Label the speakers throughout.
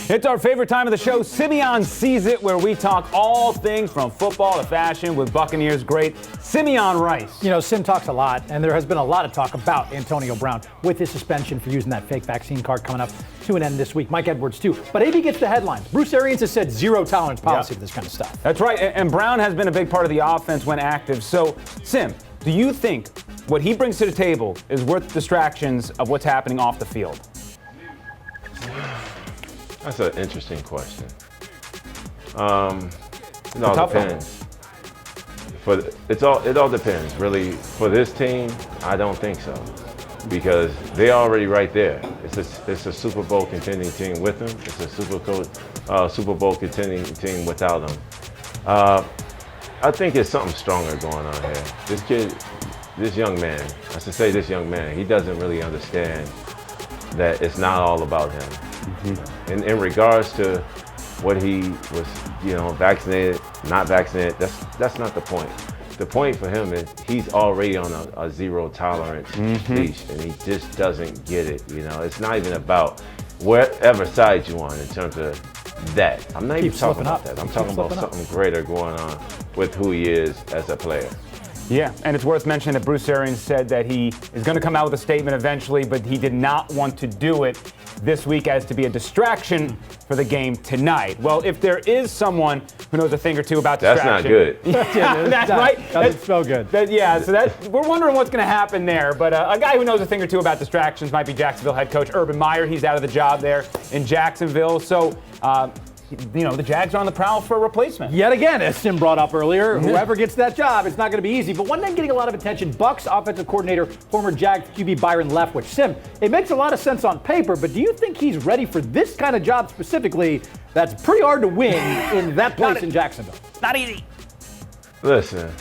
Speaker 1: It's our favorite time of the show, Simeon Sees It, where we talk all things from football to fashion with Buccaneers great Simeon Rice.
Speaker 2: You know, Sim talks a lot, and there has been a lot of talk about Antonio Brown with his suspension for using that fake vaccine card coming up to an end this week. Mike Edwards, too. But AB gets the headlines. Bruce Arians has said zero tolerance policy for this kind of stuff.
Speaker 1: That's right, and Brown has been a big part of the offense when active. So, Sim, do you think what he brings to the table is worth distractions of what's happening off the field?
Speaker 3: That's an interesting question. It all depends. It all depends, really. For this team, I don't think so, because they're already right there. It's a Super Bowl contending team with them. It's a Super Bowl contending team without them. I think there's something stronger going on here. This young man, I should say this young man, he doesn't really understand that it's not all about him. Mm-hmm. And in regards to what he was, vaccinated, not vaccinated, that's not the point. The point for him is he's already on a zero tolerance leash, and he just doesn't get it. It's not even about whatever side you're on in terms of that. I'm not even talking about that. I'm talking about something greater going on with who he is as a player.
Speaker 1: Yeah, and it's worth mentioning that Bruce Arians said that he is going to come out with a statement eventually, but he did not want to do it this week as to be a distraction for the game tonight. Well, if there is someone who knows a thing or two about distraction.
Speaker 3: That's not good.
Speaker 1: That's right.
Speaker 2: Doesn't smell good.
Speaker 1: So we're wondering what's going to happen there. But a guy who knows a thing or two about distractions might be Jacksonville head coach Urban Meyer. He's out of the job there in Jacksonville. So, the Jags are on the prowl for a replacement.
Speaker 2: Yet again, as Sim brought up earlier, whoever gets that job, it's not going to be easy. But one name getting a lot of attention, Bucs offensive coordinator, former Jags QB Byron Leftwich. Sim, it makes a lot of sense on paper, but do you think he's ready for this kind of job specifically that's pretty hard to win in that place in Jacksonville?
Speaker 1: Not easy.
Speaker 3: Listen,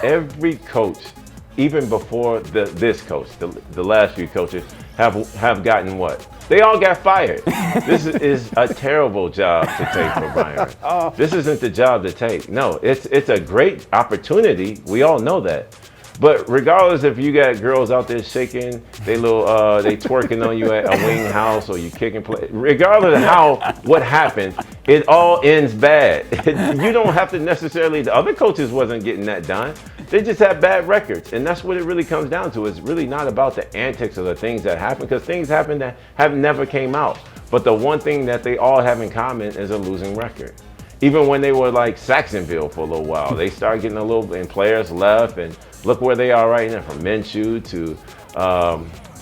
Speaker 3: every coach, even before this coach, the last few coaches, have gotten what? They all got fired. This is a terrible job to take for Byron. This isn't the job to take. No, it's a great opportunity. We all know that. But regardless if you got girls out there shaking, they twerking on you at a wing house or you kicking play, regardless of what happened, it all ends bad. You don't have to necessarily, the other coaches wasn't getting that done. They just have bad records. And that's what it really comes down to. It's really not about the antics or the things that happen, because things happen that have never came out. But the one thing that they all have in common is a losing record. Even when they were like Jacksonville for a little while, they started getting and players left, and look where they are right now, from Minshew to,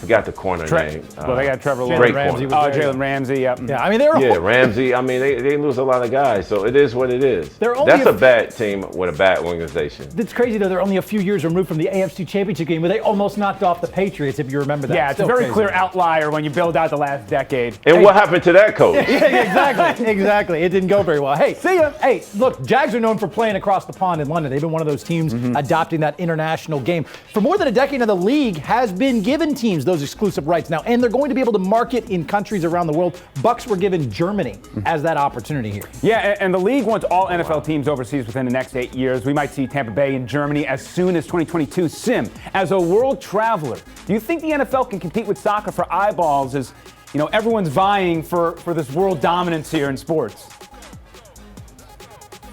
Speaker 3: forgot the corner name.
Speaker 1: Well, they got Trevor
Speaker 3: Lawrence.
Speaker 1: Jalen Ramsey, yep.
Speaker 2: Yeah, I mean,
Speaker 3: Ramsey. I mean, they lose a lot of guys, so it is what it is. That's a bad team with a bad organization.
Speaker 2: It's crazy, though. They're only a few years removed from the AFC Championship game where they almost knocked off the Patriots, if you remember that.
Speaker 1: Yeah, it's a very clear outlier when you build out the last decade.
Speaker 3: And what happened to that coach?
Speaker 2: Exactly. It didn't go very well. Hey, see ya. Hey, look, Jags are known for playing across the pond in London. They've been one of those teams adopting that international game. For more than a decade now, the league has been giving teams those exclusive rights now, and they're going to be able to market in countries around the world. Bucs were given Germany as that opportunity here.
Speaker 1: Yeah, and the league wants all NFL teams overseas within the next 8 years. We might see Tampa Bay in Germany as soon as 2022. Sim, as a world traveler, do you think the NFL can compete with soccer for eyeballs as, everyone's vying for this world dominance here in sports?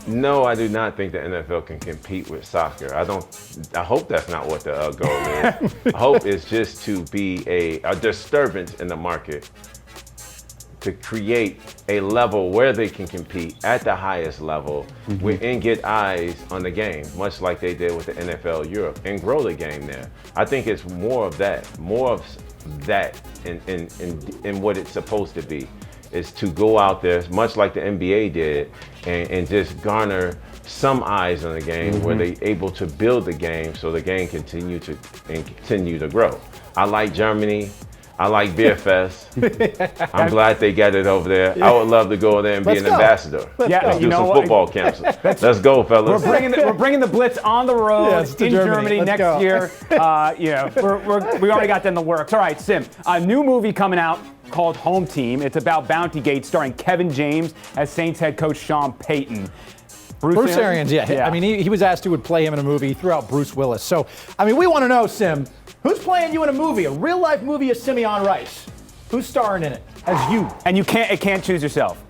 Speaker 3: No, I do not think the NFL can compete with soccer. I hope that's not what the goal is. I hope it's just to be a disturbance in the market, to create a level where they can compete at the highest level and get eyes on the game, much like they did with the NFL Europe, and grow the game there. I think it's more of that in what it's supposed to be, is to go out there, much like the NBA did, and just garner some eyes on the game where they're able to build the game so the game continue to grow. I like Germany. I like Beer Fest. I'm glad they got it over there. I would love to go there and be an ambassador. Let's do some football camps. Let's go, fellas.
Speaker 1: We're bringing the Blitz on the road in Germany next year. We already got that in the works. All right, Sim, a new movie coming out called Home Team. It's about Bountygate, starring Kevin James as Saints head coach Sean Payton.
Speaker 2: Bruce Arians, yeah. I mean, he was asked who would play him in a movie. He threw out Bruce Willis. So, I mean, we want to know, Sim, who's playing you in a movie, a real-life movie of Simeon Rice? Who's starring in it as you?
Speaker 1: And it can't choose yourself.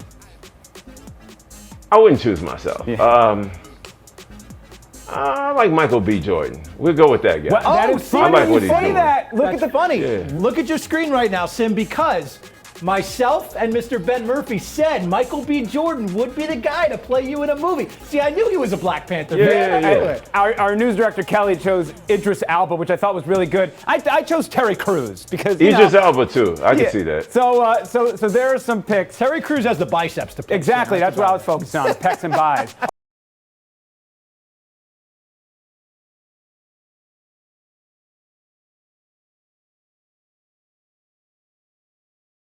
Speaker 3: I wouldn't choose myself.
Speaker 1: Yeah.
Speaker 3: I like Michael B. Jordan. We'll go with that guy.
Speaker 1: Well, that is funny.
Speaker 3: I like what he's
Speaker 1: funny
Speaker 3: doing.
Speaker 1: that. Look
Speaker 2: That's
Speaker 1: at the
Speaker 2: funny.
Speaker 3: Yeah.
Speaker 2: Look at your screen right now, Sim, because myself and Mr. Ben Murphy said Michael B. Jordan would be the guy to play you in a movie. See, I knew he was a Black Panther.
Speaker 3: Yeah,
Speaker 2: fan.
Speaker 3: yeah.
Speaker 1: Our news director Kelly chose Idris Elba, which I thought was really good. I chose Terry Crews because
Speaker 3: Idris Elba too. I can
Speaker 1: yeah.
Speaker 3: see that.
Speaker 1: So there are some picks.
Speaker 2: Terry Crews has the biceps to pick.
Speaker 1: Exactly. That's what I was focused on. Pecs and buys.